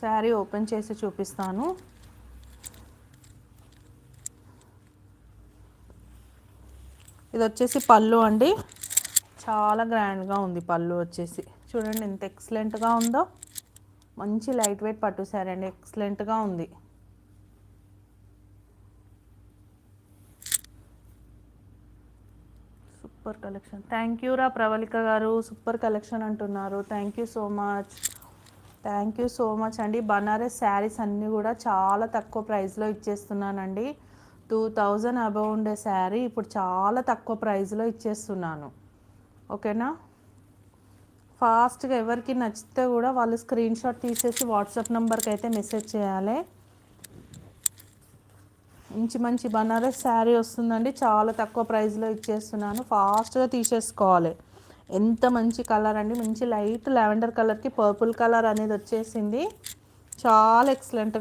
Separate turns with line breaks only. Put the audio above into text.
Sari open చేసి చూపిస్తాను. ఇది వచ్చేసి పళ్ళు అండి. చాలా గ్రాండ్గా ఉంది పళ్ళు వచ్చేసి. చూడండి ఎంత ఎక్సలెంట్గా ఉందో. మంచి లైట్ వెయిట్ పట్టు శారీ అండి, ఎక్సలెంట్గా ఉంది. Super collection. థ్యాంక్ యూ రా ప్రవళిక గారు, సూపర్ కలెక్షన్ అంటున్నారు. Thank you so much, thank you so much అండి. బనారస్ శారీస్ అన్నీ కూడా చాలా తక్కువ ప్రైస్లో ఇచ్చేస్తున్నానండి. 2000 అబవ్ ఉండే శారీ ఇప్పుడు చాలా తక్కువ ప్రైస్లో ఇచ్చేస్తున్నాను. ఓకేనా? ఫాస్ట్గా ఎవరికి నచ్చితే కూడా వాళ్ళు స్క్రీన్ షాట్ తీసేసి వాట్సాప్ నెంబర్కి అయితే మెసేజ్ చేయాలి. మంచి మంచి బనారస్ శారీ వస్తుందండి, చాలా తక్కువ ప్రైస్లో ఇచ్చేస్తున్నాను. ఫాస్ట్గా తీసేసుకోవాలి. ఎంత మంచి కలర్ అండి, మంచి లైట్ లావెండర్ కలర్కి పర్పుల్ కలర్ అనేది వచ్చేసింది. చాలా ఎక్సలెంట్.